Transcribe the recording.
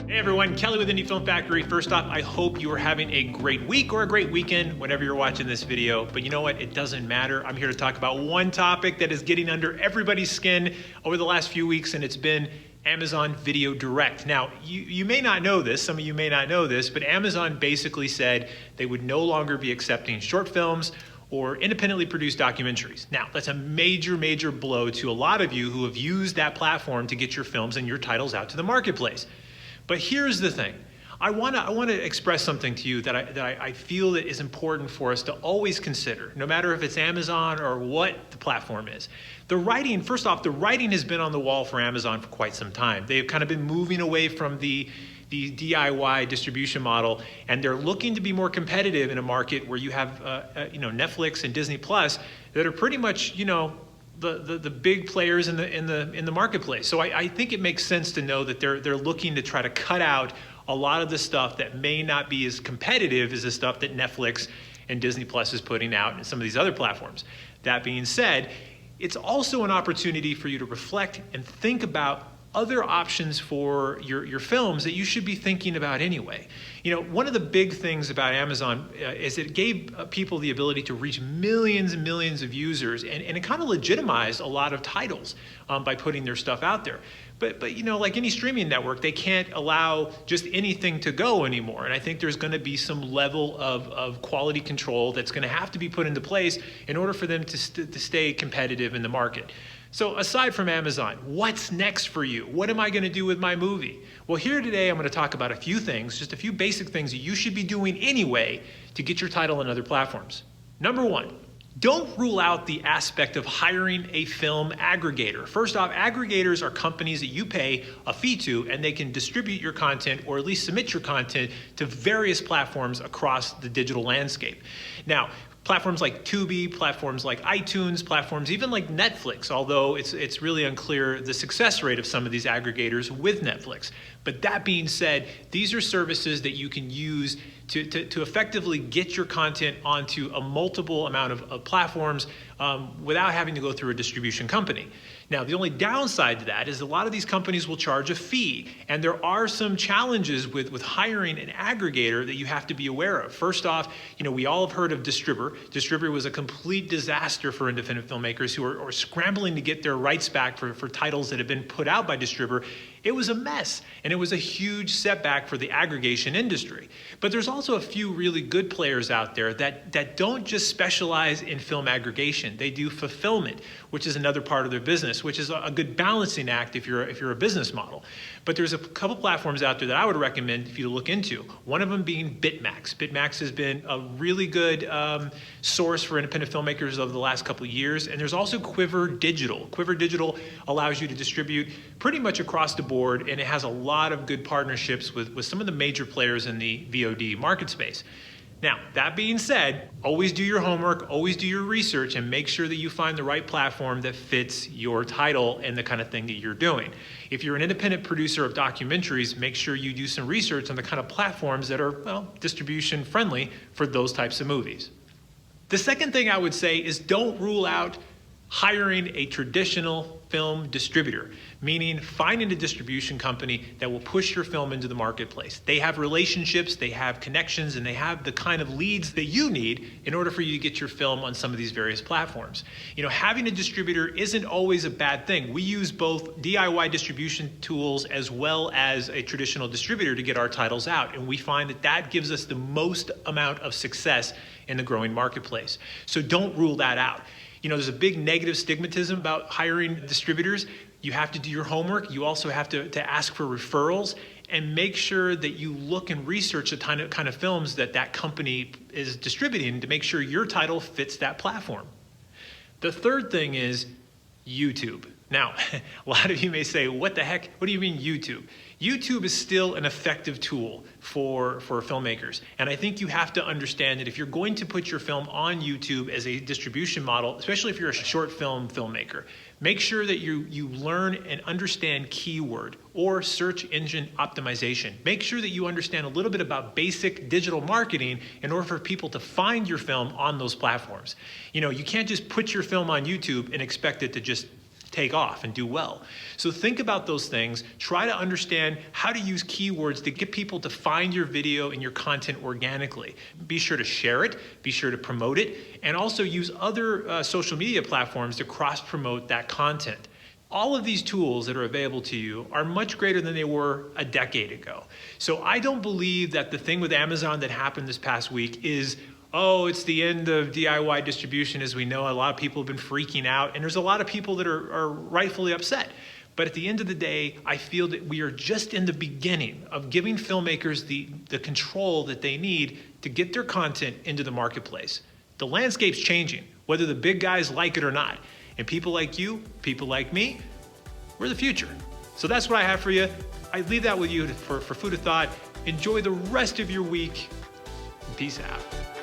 Hey everyone, Kelly with Indie Film Factory. First off, I hope you are having a great week or a great weekend whenever you're watching this video. But you know what? It doesn't matter. I'm here to talk about one topic that is getting under everybody's skin over the last few weeks, and it's been Amazon Video Direct. Now, you may not know this, some of you may not know this, but Amazon basically said they would no longer be accepting short films or independently produced documentaries. Now, that's a major, major blow to a lot of you who have used that platform to get your films and your titles out to the marketplace. But here's the thing. I want to express something to you that I feel that is important for us to always consider, no matter if it's Amazon or what the platform is. The writing, first off, the writing has been on the wall for Amazon for quite some time. They've kind of been moving away from the DIY distribution model, and they're looking to be more competitive in a market where you have Netflix and Disney Plus that are pretty much the big players in the marketplace. So I think it makes sense to know that they're looking to try to cut out a lot of the stuff that may not be as competitive as the stuff that Netflix and Disney Plus is putting out and some of these other platforms. That being said, it's also an opportunity for you to reflect and think about other options for your films that you should be thinking about anyway. You know, one of the big things about Amazon is it gave people the ability to reach millions and millions of users, and it kind of legitimized a lot of titles by putting their stuff out there. But like any streaming network, they can't allow just anything to go anymore. And I think there's going to be some level of quality control that's going to have to be put into place in order for them to stay competitive in the market. So aside from Amazon, what's next for you? What am I going to do with my movie? Well, here today, I'm going to talk about a few things, just a few basic things that you should be doing anyway to get your title on other platforms. Number one, don't rule out the aspect of hiring a film aggregator. First off, aggregators are companies that you pay a fee to, and they can distribute your content or at least submit your content to various platforms across the digital landscape. Now, platforms like Tubi, platforms like iTunes, platforms even like Netflix, although it's really unclear the success rate of some of these aggregators with Netflix. But that being said, these are services that you can use to effectively get your content onto a multiple amount of platforms without having to go through a distribution company. Now, the only downside to that is a lot of these companies will charge a fee, and there are some challenges with hiring an aggregator that you have to be aware of. First off, we all have heard of Distributor. Distributor was a complete disaster for independent filmmakers who are scrambling to get their rights back for titles that have been put out by Distributor. It was a mess, and it was a huge setback for the aggregation industry. But there's also a few really good players out there that don't just specialize in film aggregation. They do fulfillment, which is another part of their business, which is a good balancing act if you're a business model. But there's a couple platforms out there that I would recommend for you to look into. One of them being Bitmax. Bitmax has been a really good source for independent filmmakers over the last couple of years. And there's also Quiver Digital. Quiver Digital allows you to distribute pretty much across the board, and it has a lot of good partnerships with some of the major players in the VOD market space. Now, that being said, always do your homework, always do your research, and make sure that you find the right platform that fits your title and the kind of thing that you're doing. If you're an independent producer of documentaries, make sure you do some research on the kind of platforms that are, distribution friendly for those types of movies. The second thing I would say is don't rule out hiring a traditional film distributor, meaning finding a distribution company that will push your film into the marketplace. They have relationships, they have connections, and they have the kind of leads that you need in order for you to get your film on some of these various platforms. Having a distributor isn't always a bad thing. We use both DIY distribution tools as well as a traditional distributor to get our titles out, and we find that gives us the most amount of success in the growing marketplace. So don't rule that out. There's a big negative stigmatism about hiring distributors. You have to do your homework. You also have to ask for referrals and make sure that you look and research the kind of films that company is distributing to make sure your title fits that platform. The third thing is YouTube. Now, a lot of you may say, what the heck? What do you mean YouTube? YouTube is still an effective tool for filmmakers. And I think you have to understand that if you're going to put your film on YouTube as a distribution model, especially if you're a short film filmmaker, make sure that you learn and understand keyword or search engine optimization. Make sure that you understand a little bit about basic digital marketing in order for people to find your film on those platforms. You can't just put your film on YouTube and expect it to just take off and do well. So think about those things. Try to understand how to use keywords to get people to find your video and your content organically. Be sure to share it, be sure to promote it, and also use other social media platforms to cross-promote that content. All of these tools that are available to you are much greater than they were a decade ago. So I don't believe that the thing with Amazon that happened this past week is, oh, it's the end of DIY distribution as we know. A lot of people have been freaking out, and there's a lot of people that are rightfully upset. But at the end of the day, I feel that we are just in the beginning of giving filmmakers the control that they need to get their content into the marketplace. The landscape's changing, whether the big guys like it or not. And people like you, people like me, we're the future. So that's what I have for you. I leave that with you for food of thought. Enjoy the rest of your week. Peace out.